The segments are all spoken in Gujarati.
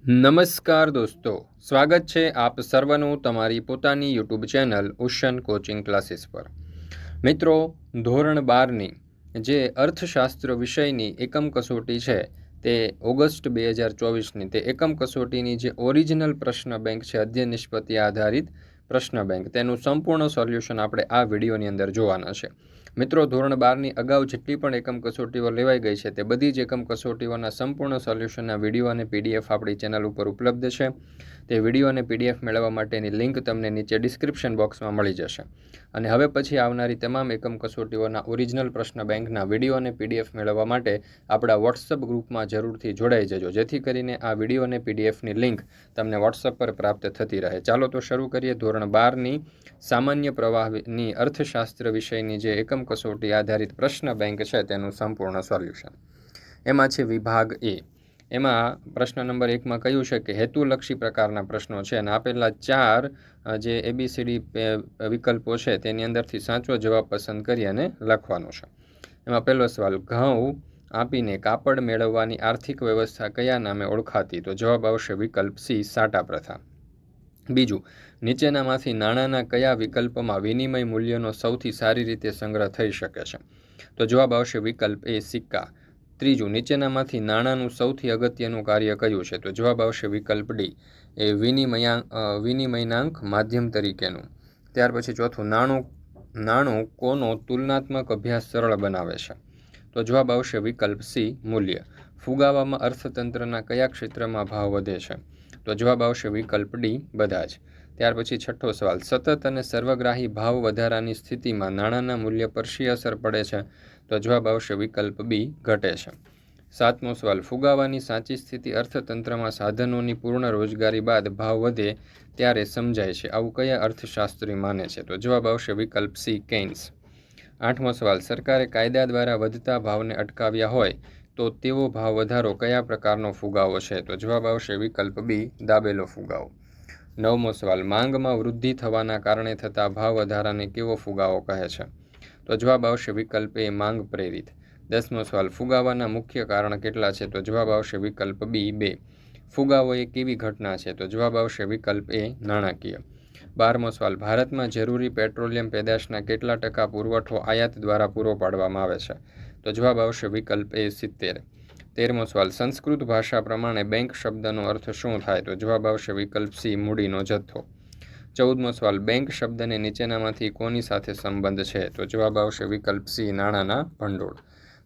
નમસ્કાર દોસ્તો, સ્વાગત છે આપ સર્વનું તમારી પોતાની યુટ્યુબ ચેનલ ઉશન કોચિંગ ક્લાસીસ પર. મિત્રો, ધોરણ 12ની જે અર્થશાસ્ત્ર વિષયની એકમ કસોટી છે તે ઓગસ્ટ 2024ની તે એકમ કસોટીની જે ઓરિજિનલ પ્રશ્ન બેંક છે, અધ્યયન નિષ્પત્તિ આધારિત પ્રશ્ન બેંક, તેનું સંપૂર્ણ સોલ્યુશન આપણે આ વિડીયોની અંદર જોવાના છે. મિત્રો, ધોરણ 12ની અગાઉ જેટલી પણ એકમ કસોટીઓ લેવાઈ ગઈ છે તે બધી જ એકમ કસોટીઓના સંપૂર્ણ સોલ્યુશનના વિડીયો અને પીડીએફ આપણી ચેનલ ઉપર ઉપલબ્ધ છે. તે વિડીયો અને પીડીએફ મેળવવા માટેની લિંક તમને નીચે ડિસ્ક્રિપ્શન બોક્સમાં મળી જશે. અને હવે પછી આવનારી તમામ એકમ કસોટીઓના ઓરિજિનલ પ્રશ્ન બેંકના વિડીયો અને પીડીએફ મેળવવા માટે આપણા વોટ્સઅપ ગ્રુપમાં જરૂરથી જોડાઈ જજો, જેથી કરીને આ વિડીયો અને પીડીએફની લિંક તમને વોટ્સઅપ પર પ્રાપ્ત થતી રહે. ચાલો તો શરૂ કરીએ ધોરણ 12ની સામાન્ય પ્રવાહની અર્થશાસ્ત્ર વિષયની જે એકમ કસોટી આધારિત પ્રશ્ન બેંક છે તેનું સંપૂર્ણ સોલ્યુશન. એમાં છે વિભાગ એ. એમાં પ્રશ્ન નંબર 1માં કહ્યું છે કે હેતુલક્ષી પ્રકારના પ્રશ્નો છે અને આપેલા 4 જે ABCD વિકલ્પો છે તેની અંદરથી સાચો જવાબ પસંદ કરી અને લખવાનો છે. એમાં પહેલો સવાલ, ઘઉં આપીને કાપડ મેળવવાની આર્થિક વ્યવસ્થા કયા નામે ઓળખાતી? તો જવાબ આવશે વિકલ્પ સી, સાટા પ્રથા. બીજું, નીચેનામાંથી નાણાંના કયા વિકલ્પમાં વિનિમય મૂલ્યનો સૌથી સારી રીતે સંગ્રહ થઈ શકે છે? તો જવાબ આવશે વિકલ્પ એ, સિક્કા. ત્રીજું, નીચેનામાંથી નાણાંનું સૌથી અગત્યનું કાર્ય કયું છે? તો જવાબ આવશે વિકલ્પ ડી, એ વિનિમયાંક માધ્યમ તરીકેનું. ત્યાર પછી ચોથું, નાણું કોનો તુલનાત્મક અભ્યાસ સરળ બનાવે છે? તો જવાબ આવશે વિકલ્પ સી, મૂલ્ય. ફુગાવામાં અર્થતંત્રના કયા ક્ષેત્રમાં ભાવ વધે છે? તો જવાબ આવશે વિકલ્પ ડી, બધા જ. ત્યાર પછી છઠ્ઠો સવાલ, સતત અને સર્વગ્રાહી ભાવ વધારાની સ્થિતિમાં નાણાંના મૂલ્ય પર શી અસર પડે છે? તો જવાબ આવશે વિકલ્પ બી, ઘટે છે. સાતમો સવાલ, ફુગાવાની સાચી સ્થિતિ અર્થતંત્રમાં સાધનોની પૂર્ણ રોજગારી બાદ ભાવ વધે ત્યારે સમજાય છે, આવું કયા અર્થશાસ્ત્રી માને છે? તો જવાબ આવશે વિકલ્પ સી, કેન્સ. આઠમો સવાલ, સરકારે કાયદા દ્વારા વધતા ભાવને અટકાવ્યા હોય તો તેવો ભાવ વધારો કયા પ્રકારનો ફુગાવો છે? તો જવાબ આવશે વિકલ્પ બી, દાબેલો ફુગાવો. નવમો સવાલ, માંગમાં વૃદ્ધિ થવાના કારણે થતા ભાવ વધારાને કેવો ફુગાવો કહે છે? તો જવાબ આવશે વિકલ્પ એ, માંગ પ્રેરિત. 10મો સવાલ, ફુગાવાના મુખ્ય કારણ કેટલા છે? તો જવાબ આવશે વિકલ્પ બી, 2. ફુગાવો એ કેવી ઘટના છે? તો જવાબ આવશે વિકલ્પ એ, નાણાકીય. 12મો સવાલ, ભારતમાં જરૂરી પેટ્રોલિયમ પેદાશના કેટલા ટકા પુરવઠો આયાત દ્વારા પૂરો પાડવામાં આવે છે? તો જવાબ આવશે વિકલ્પ એ, 70. 13મો સવાલ, સંસ્કૃત ભાષા પ્રમાણે બેંક શબ્દનો અર્થ શું થાય? તો જવાબ આવશે વિકલ્પ સી, મૂડીનો જથ્થો. 14મો સવાલ, બેંક શબ્દને નીચેનામાંથી કોની સાથે સંબંધ છે? તો જવાબ આવશે વિકલ્પ સી, નાણાંના ભંડોળ.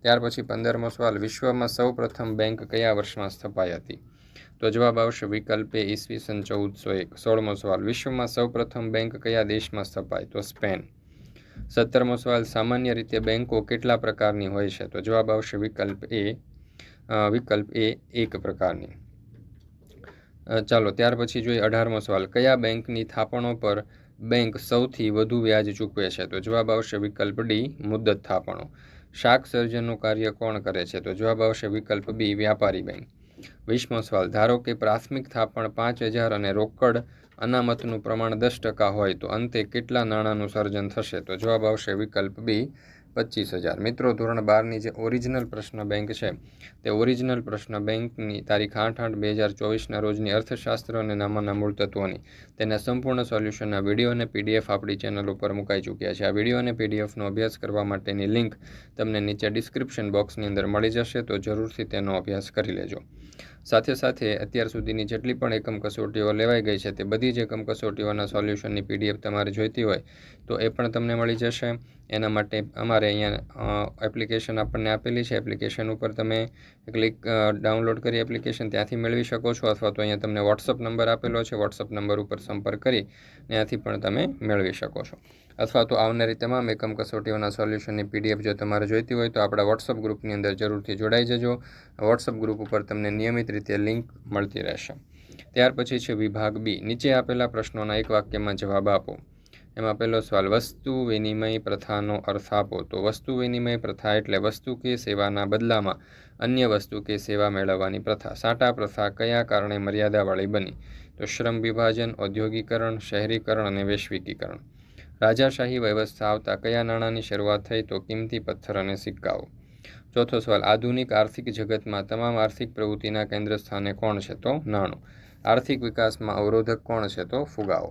ત્યાર પછી 15મો સવાલ, વિશ્વમાં સૌ પ્રથમ બેંક કયા વર્ષમાં સ્થપાઈ હતી? તો જવાબ આવશે વિકલ્પ એ, ઈસવીસન 1401. 16મો સવાલ, વિશ્વમાં સૌ પ્રથમ બેંક કયા દેશમાં સ્થપાઈ? તો સ્પેન. 17મો સવાલ, સામાન્ય રીતે બેંકો કેટલા પ્રકારની હોય છે? તો જવાબ આવશે વિકલ્પ એ, એક પ્રકારની. ચાલો ત્યાર પછી જોઈએ 18મો સવાલ, કયા બેંકની થાપણો પર બેંક સૌથી વધુ વ્યાજ ચૂકવે છે? તો જવાબ આવશે વિકલ્પ ડી, મુદ્દત થાપણો. શાક સર્જનનું કાર્ય કોણ કરે છે? તો જવાબ આવશે વિકલ્પ બી, વ્યાપારી બેંક. 20મો સવાલ, ધારો કે પ્રાથમિક થાપણ 5000 અને રોકડ અનામતનું પ્રમાણ 10% હોય તો અંતે કેટલા નાણાંનું સર્જન થશે? તો જવાબ આવશે વિકલ્પ બી, 25000. મિત્રો, ધોરણ 12ની જે ઓરિજિનલ પ્રશ્ન બેંક છે તે ઓરિજિનલ પ્રશ્ન બેંકની તારીખ 8/8/2024ના રોજની અર્થશાસ્ત્ર અને નામાના મૂળ તત્વોની તેના સંપૂર્ણ સોલ્યુશનના વિડીયો અને પીડીએફ આપણી ચેનલ ઉપર મુકાઈ ચૂક્યા છે. આ વિડીયો અને પીડીએફનો અભ્યાસ કરવા માટેની લિંક તમને નીચે ડિસ્ક્રિપ્શન બોક્સની અંદર મળી જશે, તો જરૂરથી તેનો અભ્યાસ કરી લેજો. સાથે સાથે અત્યાર સુધીની જેટલી પણ એકમ કસોટીઓ લેવાઈ ગઈ છે તે બધી જ એકમ કસોટીઓના સોલ્યુશનની પીડીએફ તમારે જોઈતી હોય તો એ પણ તમને મળી જશે. એના માટે અમારે અહીંયા એપ્લિકેશન આપણને આપેલી છે. એપ્લિકેશન ઉપર તમે ડાઉનલોડ કરી એપ્લિકેશન ત્યાંથી મેળવી શકો છો, અથવા તો અહીંયા તમને વોટ્સઅપ નંબર આપેલો છે, વોટ્સઅપ નંબર ઉપર સંપર્ક કરી ત્યાંથી પણ તમે મેળવી શકો છો. અથવા તો આવનારી તમામ એકમ કસોટીઓના સોલ્યુશનની પીડીએફ જો તમારે જોઈતી હોય તો આપણા વોટ્સઅપ ગ્રુપની અંદર જરૂરથી જોડાઈ જજો. વોટ્સઅપ ગ્રુપ ઉપર તમને નિયમિત રીતે લિંક મળતી રહેશે. ત્યાર પછી છે વિભાગ બી. નીચે આપેલા પ્રશ્નોના એક વાક્યમાં જવાબ આપો. એમાં પહેલો સવાલ, વસ્તુ વિનિમય પ્રથાનો અર્થ આપો. તો વસ્તુ વિનિમય પ્રથા એટલે વસ્તુ કે સેવાના બદલામાં અન્ય વસ્તુ કે સેવા મેળવવાની પ્રથા. સાટા પ્રથા કયા કારણે મર્યાદાવાળી બની? તો શ્રમ વિભાજન, ઔદ્યોગિકરણ, શહેરીકરણ અને વૈશ્વિકીકરણ. રાજાશાહી વ્યવસ્થા આવતા કયા નાણાંની શરૂઆત થઈ? તો કિંમતી પથ્થર અને સિક્કાઓ. ચોથો સવાલ, આધુનિક આર્થિક જગતમાં તમામ આર્થિક પ્રવૃત્તિના કેન્દ્ર સ્થાને કોણ છે? તો નાણું. આર્થિક વિકાસમાં અવરોધક કોણ છે? તો ફુગાવો.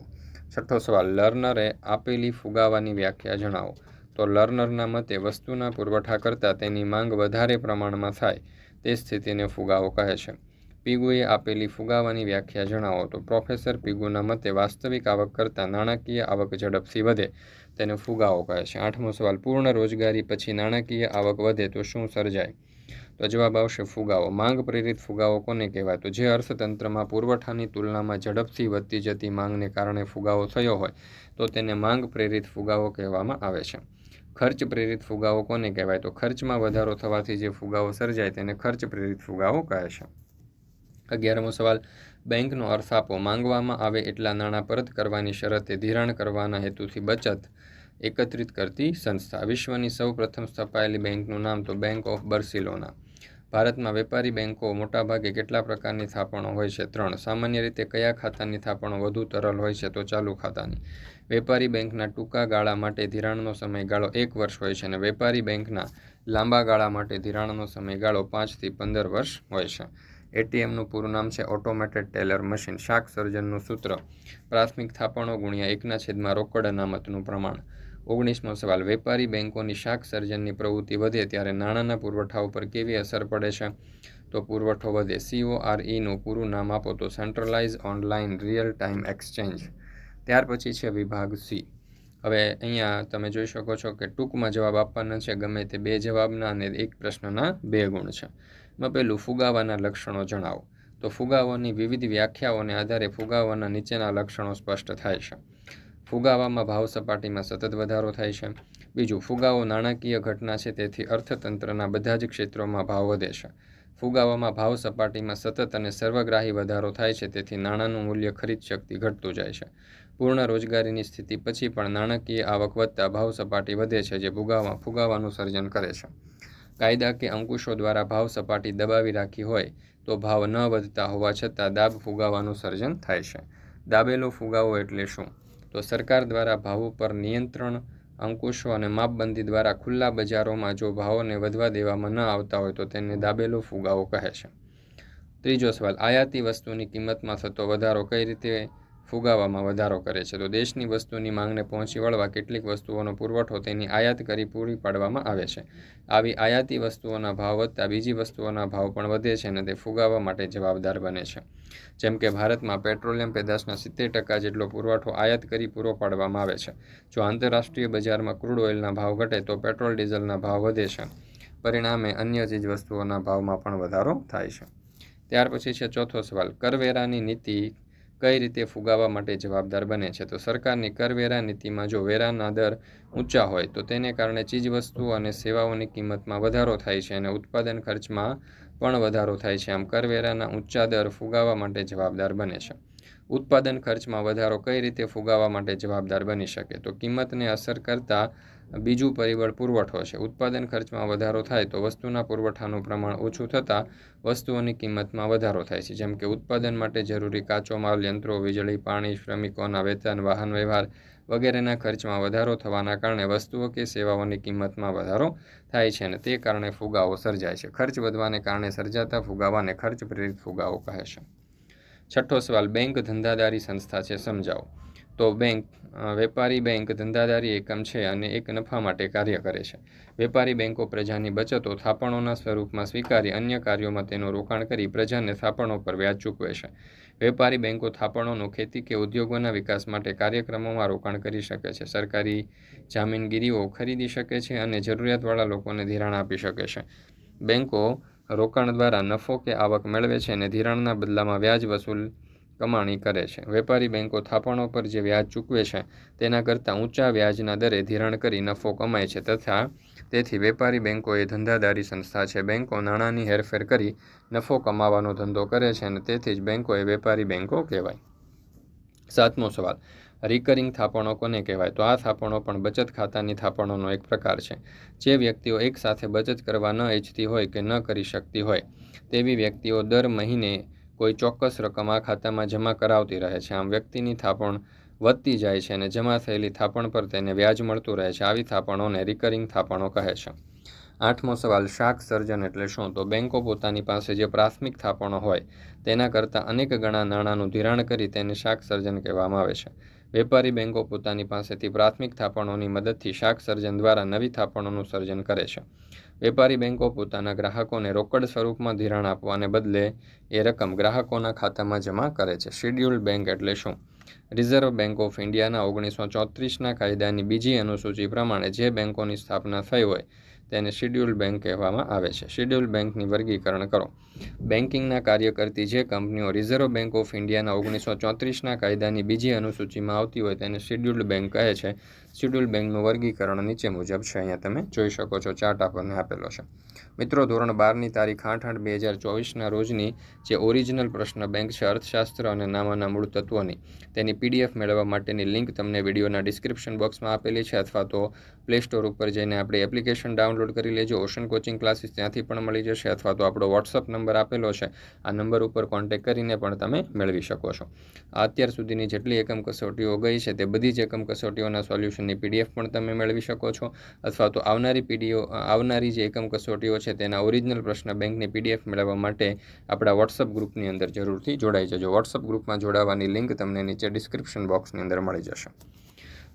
છઠ્ઠો સવાલ, લર્નરે આપેલી ફુગાવાની વ્યાખ્યા જણાવો. તો લર્નરના મતે વસ્તુના પુરવઠા કરતાં તેની માંગ વધારે પ્રમાણમાં થાય તે સ્થિતિને ફુગાવો કહે છે. પીગુએ આપેલી ફુગાવાની વ્યાખ્યા જણાવો. તો પ્રોફેસર પીગુના મતે વાસ્તવિક આવક કરતાં નાણાકીય આવક ઝડપથી વધે તેને ફુગાવો કહે છે. આઠમો સવાલ, પૂર્ણ રોજગારી પછી નાણાકીય આવક વધે તો શું સર્જાય? તો જવાબ આવશે ફુગાવો. માંગ પ્રેરિત ફુગાવો કોને કહેવાય? તો જે અર્થતંત્રમાં પુરવઠાની તુલનામાં ઝડપથી વધતી જતી માંગને કારણે ફુગાવો થયો હોય તો તેને માંગ પ્રેરિત ફુગાવો કહેવામાં આવે છે. ખર્ચ પ્રેરિત ફુગાવો કોને કહેવાય? તો ખર્ચમાં વધારો થવાથી જે ફુગાવો સર્જાય તેને ખર્ચ પ્રેરિત ફુગાવો કહે છે. 11મો સવાલ, બેંકનો અર્થ આપો. માંગવામાં આવે એટલા નાણાં પરત કરવાની શરતે ધિરાણ કરવાના હેતુથી બચત એકત્રિત કરતી સંસ્થા. વિશ્વની સૌ પ્રથમ સ્થપાયેલી બેંકનું નામ? તો બેંક ઓફ બર્સિલોના. ભારતમાં વેપારી બેંકો મોટાભાગે કેટલા પ્રકારની થાપણો હોય છે? 3. સામાન્ય રીતે કયા ખાતાની થાપણો વધુ તરલ હોય છે? તો ચાલુ ખાતાની. વેપારી બેંકના ટૂંકા ગાળા માટે ધિરાણનો સમયગાળો 1 વર્ષ હોય છે અને વેપારી બેંકના લાંબા ગાળા માટે ધિરાણનો સમયગાળો 5 થી 15 વર્ષ હોય છે. એટીએમનું પૂરું નામ છે ઓટોમેટેડ ટેલર મશીન. શાક સર્જનનું સૂત્ર પ્રાથમિક થાપણો ગુણ્યા 1/, રોકડ અનામતનું પ્રમાણ. 19મો સવાલ, વેપારી બેંકોની શાક સર્જનની પ્રવૃત્તિ વધે ત્યારે નાણાંના પુરવઠા ઉપર કેવી અસર પડે છે? તો પુરવઠો વધે. COREનું પૂરું નામ આપો. તો centralise online real time exchange. ત્યાર પછી છે વિભાગ સી. હવે અહીંયા તમે જોઈ શકો છો કે ટૂંકમાં જવાબ આપવાના છે ગમે તે 2 જવાબના અને 1 પ્રશ્નના 2 ગુણ છે. પહેલું, ફુગાવાના લક્ષણો જણાવો. તો ફુગાવાની વિવિધ વ્યાખ્યાઓને આધારે ફુગાવાના નીચેના લક્ષણો સ્પષ્ટ થાય છે. ફુગાવામાં ભાવ સપાટીમાં સતત વધારો થાય છે. બીજું, ફુગાવો નાણાકીય ઘટના છે તેથી અર્થતંત્રના બધા જ ક્ષેત્રોમાં ભાવ વધે છે. ફુગાવામાં ભાવ સપાટીમાં સતત અને સર્વગ્રાહી વધારો થાય છે તેથી નાણાંનું મૂલ્ય ખરીદ શક્તિ ઘટતું જાય છે. પૂર્ણ રોજગારીની સ્થિતિ પછી પણ નાણાકીય આવક વધતા ભાવ સપાટી વધે છે જે ફુગાવાનું સર્જન કરે છે. કાયદા કે અંકુશો દ્વારા ભાવ સપાટી દબાવી રાખી હોય તો ભાવ ન વધતા હોવા છતાં દાબ ફુગાવાનું સર્જન થાય છે. દાબેલો ફુગાવો એટલે શું? તો સરકાર દ્વારા ભાવો પર નિયંત્રણ, અંકુશો અને માપબંધી દ્વારા ખુલ્લા બજારોમાં જો ભાવોને વધવા દેવામાં ન આવતા હોય તો તેને દાબેલો ફુગાવો કહે છે. ત્રીજો સવાલ, આયાતી વસ્તુની કિંમતમાં થતો વધારો કઈ રીતે ફુગાવામાં વધારો કરે છે? તો દેશની વસ્તુની માંગને પહોંચી વળવા કેટલીક વસ્તુઓનો પુરવઠો તેની આયાત કરી પૂરી પાડવામાં આવે છે. આવી આયાતી વસ્તુઓના ભાવ વધતા બીજી વસ્તુઓના ભાવ પણ વધે છે અને તે ફુગાવા માટે જવાબદાર બને છે. જેમ કે ભારતમાં પેટ્રોલિયમ પેદાશના 70% જેટલો પુરવઠો આયાત કરી પૂરો પાડવામાં આવે છે. જો આંતરરાષ્ટ્રીય બજારમાં ક્રૂડ ઓઇલના ભાવ ઘટે તો પેટ્રોલ ડીઝલના ભાવ વધે છે. પરિણામે અન્ય ચીજ વસ્તુઓના ભાવમાં પણ વધારો થાય છે. ત્યાર પછી છે ચોથો સવાલ, કરવેરાની નીતિ કઈ રીતે ફુગાવા માટે જવાબદાર બને છે? તો સરકારની કરવેરા નીતિમાં જો વેરાના દર ઊંચા હોય તો તેને કારણે ચીજવસ્તુઓ અને સેવાઓની કિંમતમાં વધારો થાય છે અને ઉત્પાદન ખર્ચમાં પણ વધારો થાય છે. આમ કરવેરાના ઊંચા દર ફુગાવા માટે જવાબદાર બને છે. ઉત્પાદન ખર્ચમાં વધારો કઈ રીતે ફુગાવા માટે જવાબદાર બની શકે? તો કિંમતને અસર કરતા બીજું પરિબળ પુરવઠો છે. ઉત્પાદન ખર્ચમાં વધારો થાય તો વસ્તુના પુરવઠાનું પ્રમાણ ઓછું થતાં વસ્તુઓની કિંમતમાં વધારો થાય છે. જેમ કે ઉત્પાદન માટે જરૂરી કાચો માલ, યંત્રો, વીજળી, પાણી, શ્રમિકોના વેતન, વાહન વ્યવહાર વગેરેના ખર્ચમાં વધારો થવાના કારણે વસ્તુઓ કે સેવાઓની કિંમતમાં વધારો થાય છે અને તે કારણે ફુગાવો સર્જાય છે. ખર્ચ વધવાને કારણે સર્જાતા ફુગાવાને ખર્ચ પ્રેરિત ફુગાવો કહે છે. છઠ્ઠો સવાલ, બેંક ધંધાદારી સંસ્થા છે, સમજાવો. તો વેપારી બેંક ધંધાદારી એકમ છે અને એક નફા માટે કાર્ય કરે છે. વેપારી બેંકો પ્રજાની બચતો થાપણોના સ્વરૂપમાં સ્વીકારી અન્ય કાર્યોમાં તેનું રોકાણ કરી પ્રજાને થાપણો પર વ્યાજ ચૂકવે છે. વેપારી બેંકો થાપણોનું ખેતી કે ઉદ્યોગોના વિકાસ માટે કાર્યક્રમોમાં રોકાણ કરી શકે છે. સરકારી જામીનગીરીઓ ખરીદી શકે છે અને જરૂરિયાતવાળા લોકોને ધિરાણ આપી શકે છે. બેંકો રોકાણ દ્વારા નફો કે આવક મેળવે છે અને ધિરાણના બદલામાં વ્યાજ વસૂલ કમાણી કરે છે. વેપારી બેંકો થાપણો પર જે વ્યાજ ચૂકવે છે તેના કરતાં ઊંચા વ્યાજના દરે ધિરાણ કરી નફો કમાય છે તેથી વેપારી બેંકો એ ધંધાદારી સંસ્થા છે. બેંકો નાણાંની હેરફેર કરી નફો કમાવાનો ધંધો કરે છે અને તેથી જ બેંકો એ વેપારી બેંકો કહેવાય. 7મો સવાલ, રિકરિંગ થાપણો કોને કહેવાય? તો આ થાપણો પણ બચત ખાતાની થાપણોનો એક પ્રકાર છે. જે વ્યક્તિઓ એક સાથે બચત કરવા ન ઈચ્છતી હોય કે ન કરી શકતી હોય તેવી વ્યક્તિઓ દર મહિને કોઈ ચોક્કસ રકમ આ ખાતામાં જમા કરાવતી રહે છે. આમ વ્યક્તિની થાપણ વધતી જાય છે અને જમા થયેલી થાપણ પર તેને વ્યાજ મળતું રહે છે. આવી થાપણોને રિકરિંગ થાપણો કહે છે. 8મો સવાલ, શાક સર્જન એટલે શું? તો બેંકો પોતાની પાસે જે પ્રાથમિક થાપણો હોય તેના કરતાં અનેક ગણા નાણાંનું ધિરાણ કરી તેને શાક સર્જન કહેવામાં આવે છે. વેપારી બેંકો પોતાની પાસેથી પ્રાથમિક થાપણોની મદદથી શાક સર્જન દ્વારા નવી થાપણોનું સર્જન કરે છે. વેપારી બેંકો પોતાના ગ્રાહકોને રોકડ સ્વરૂપમાં ધિરાણ આપવાને બદલે એ રકમ ગ્રાહકોના ખાતામાં જમા કરે છે. શેડ્યુલ્ડ બેંક એટલે શું? રિઝર્વ બેંક ઓફ ઇન્ડિયાના 1934ના કાયદાની બીજી અનુસૂચિ પ્રમાણે જે બેંકોની સ્થાપના થઈ હોય તેને શેડ્યુલ્ડ બેંક કહેવામાં આવે છે. શેડ્યુલ્ડ બેંકની વર્ગીકરણ કરો. બેન્કિંગના કાર્ય કરતી જે કંપનીઓ રિઝર્વ બેંક ઓફ ઇન્ડિયાના 1934ના કાયદાની બીજી અનુસૂચિમાં આવતી હોય તેને શેડ્યુલ્ડ બેંક કહે છે. શેડ્યુલ્ડ બેંકનું વર્ગીકરણ નીચે મુજબ છે. અહીંયા તમે જોઈ શકો છો, ચાર્ટ આપણને આપેલો છે. મિત્રો, ધોરણ 12ની તારીખ 8/8/2024ના રોજની જે ઓરિજિનલ પ્રશ્ન બેંક છે, અર્થશાસ્ત્ર અને નામાના મૂળ તત્વોની, તેની PDF મેળવવા માટેની લિંક તમને વિડીયોના ડિસ્ક્રિપ્શન બોક્સમાં આપેલી છે, અથવા તો પ્લે સ્ટોર ઉપર જઈને આપણી એપ્લિકેશન ડાઉનલોડ કરી લેજો. ઓશન કોચિંગ ક્લાસીસ ત્યાંથી પણ મળી જશે, અથવા તો આપણો વોટ્સઅપ નંબર આપેલો છે, આ નંબર ઉપર કોન્ટેક્ટ કરીને પણ તમે મેળવી શકો છો. અત્યાર સુધીની જેટલી એકમ કસોટીઓ ગઈ છે તે બધી જ એકમ કસોટીઓના સોલ્યુશનની PDF પણ તમે મેળવી શકો છો, અથવા તો આવનારી જે એકમ કસોટીઓ છે તેના ઓરિજિનલ પ્રશ્ન બેંકની PDF મેળવવા માટે આપણા વોટ્સઅપ ગ્રુપની અંદર જરૂરથી જોડાઈ જજો. વોટ્સઅપ ગ્રુપમાં જોડાવાની લિંક તમને નીચે ડિસ્ક્રિપ્શન બોક્સની અંદર મળી જશે.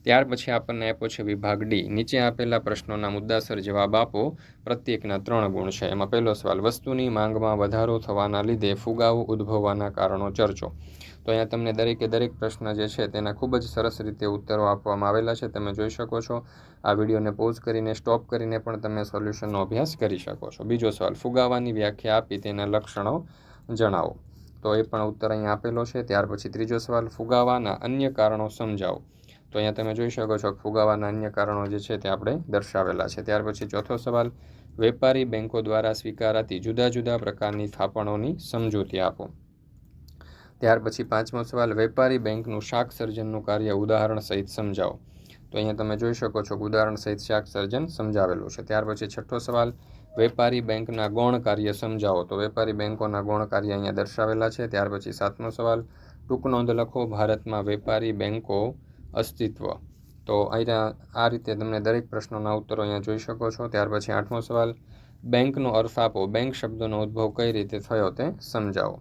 ત્યાર પછી આપણને આપ્યો છે વિભાગ ડી. નીચે આપેલા પ્રશ્નોના મુદ્દાસર જવાબ આપો. પ્રત્યેકના 3 ગુણ છે. એમાં પહેલો સવાલ, વસ્તુની માંગમાં વધારો થવાના લીધે ફુગાવો ઉદ્ભવવાના કારણો ચર્ચો. તો અહીંયા તમને દરેક પ્રશ્ન જે છે તેના ખૂબ જ સરસ રીતે ઉત્તરો આપવામાં આવેલા છે. તમે જોઈ શકો છો. આ વિડીયોને પોઝ કરીને સ્ટોપ કરીને પણ તમે સોલ્યુશનનો અભ્યાસ કરી શકો છો. બીજો સવાલ, ફુગાવાની વ્યાખ્યા આપી તેના લક્ષણો જણાવો. તો એ પણ ઉત્તર અહીંયા આપેલો છે. ત્યાર પછી ત્રીજો સવાલ, ફુગાવાના અન્ય કારણો સમજાવો. તો અહીંયા તમે જોઈ શકો છો કે ફુગાવાના અન્ય કારણો જે છે તે આપણે દર્શાવેલા છે. ત્યાર પછી ચોથો સવાલ, વેપારી બેંકો દ્વારા સ્વીકારાતી જુદા જુદા પ્રકારની થાપણોની સમજૂતી આપો. ત્યાર પછી પાંચમો સવાલ, વેપારી બેંકનું શાક સર્જનનું કાર્ય ઉદાહરણ સહિત સમજાવો. તો અહીંયા તમે જોઈ શકો છો કે ઉદાહરણ સહિત શાક સર્જન સમજાવેલું છે. ત્યાર પછી છઠ્ઠો સવાલ, વેપારી બેંકના ગૌણ કાર્ય સમજાવો. તો વેપારી બેંકોના ગૌણ કાર્ય અહીંયા દર્શાવેલા છે. ત્યાર પછી સાતમો સવાલ, ટૂંક નોંધ લખો, ભારતમાં વેપારી બેંકો અસ્તિત્વ. તો અહીંયા આ રીતે તમને દરેક પ્રશ્નોના ઉત્તરો અહીંયા જોઈ શકો છો. ત્યાર પછી આઠમો સવાલ, બેંકનો અર્થ આપો. બેંક શબ્દનો ઉદ્ભવ કઈ રીતે થયો તે સમજાવો.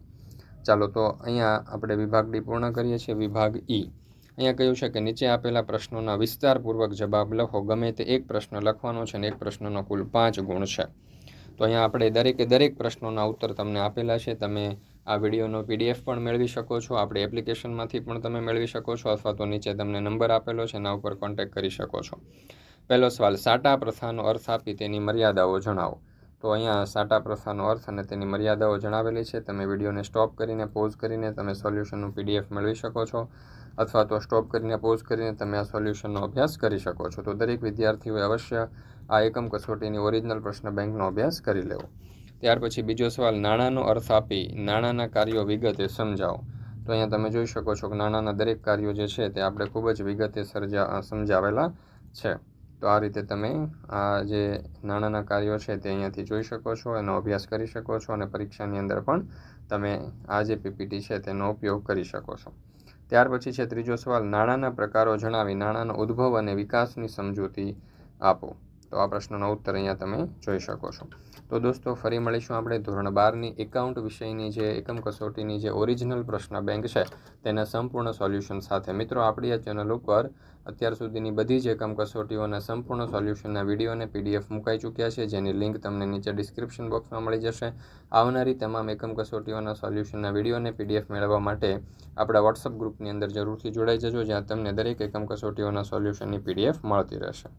ચાલો, તો અહીંયા આપણે વિભાગ ડી પૂર્ણ કરીએ છીએ. વિભાગ ઈ. અહીંયા કહ્યું છે કે નીચે આપેલા પ્રશ્નોના વિસ્તારપૂર્વક જવાબ લખો. ગમે તે એક પ્રશ્ન લખવાનો છે અને એક પ્રશ્નનો કુલ 5 ગુણ છે. તો અહીંયા આપણે દરેક પ્રશ્નોના ઉત્તર તમને આપેલા છે. તમે આ વિડીયોનો PDF પણ મેળવી શકો છો. આપણી એપ્લિકેશનમાંથી પણ તમે મેળવી શકો છો, અથવા તો નીચે તમને નંબર આપેલો છે એના ઉપર કોન્ટેક્ટ કરી શકો છો. પહેલો સવાલ, સાટા પ્રથાનો અર્થ આપી તેની મર્યાદાઓ જણાવો. તો અહીંયા સાટા પ્રથાનો અર્થ અને તેની મર્યાદાઓ જણાવેલી છે. તમે વિડીયોને સ્ટોપ કરીને પોઝ કરીને તમે સોલ્યુશનનું PDF મેળવી શકો છો, અથવા તો સ્ટોપ કરીને પોઝ કરીને તમે આ સોલ્યુશનનો અભ્યાસ કરી શકો છો. તો દરેક વિદ્યાર્થીઓએ અવશ્ય આ એકમ કસોટીની ઓરિજિનલ પ્રશ્ન બેંકનો અભ્યાસ કરી લેવો. ત્યાર પછી બીજો સવાલ, નાણાંનો અર્થ આપી નાણાંના કાર્યો વિગતે સમજાવો. તો અહીંયા તમે જોઈ શકો છો કે નાણાંના દરેક કાર્યો જે છે તે આપણે ખૂબ જ વિગતે સમજાવેલા છે. તો આ રીતે તમે આ જે નાણાંના કાર્યો છે તે અહીંયાથી જોઈ શકો છો, એનો અભ્યાસ કરી શકો છો, અને પરીક્ષાની અંદર પણ તમે આ જે PPT છે તેનો ઉપયોગ કરી શકો છો. ત્યાર પછી છે ત્રીજો સવાલ, નાણાંના પ્રકારો જણાવી નાણાંનો ઉદ્ભવ અને વિકાસની સમજૂતી આપો. તો આ પ્રશ્નનો ઉત્તર અહીંયા તમે જોઈ શકો છો. તો દોસ્તો, ફરી મળીશું આપણે ધોરણ 12ની એકાઉન્ટ વિષયની જે એકમ કસોટીની જે ઓરિજિનલ પ્રશ્ન બેંક છે તેના સંપૂર્ણ સોલ્યુશન સાથે. મિત્રો, આપણી આ ચેનલ ઉપર અત્યાર સુધીની બધી જ એકમ કસોટીઓના સંપૂર્ણ સોલ્યુશનના વિડીયો અને PDF મુકાઈ ચૂક્યા છે, જેની લિંક તમને નીચે ડિસ્ક્રિપ્શન બોક્સમાં મળી જશે. આવનારી તમામ એકમ કસોટીઓના સોલ્યુશનના વિડીયો અને PDF મેળવવા માટે આપણા વોટ્સઅપ ગ્રુપની અંદર જરૂરથી જોડાઈ જજો, જ્યાં તમને દરેક એકમ કસોટીઓના સોલ્યુશનની PDF મળતી રહેશે.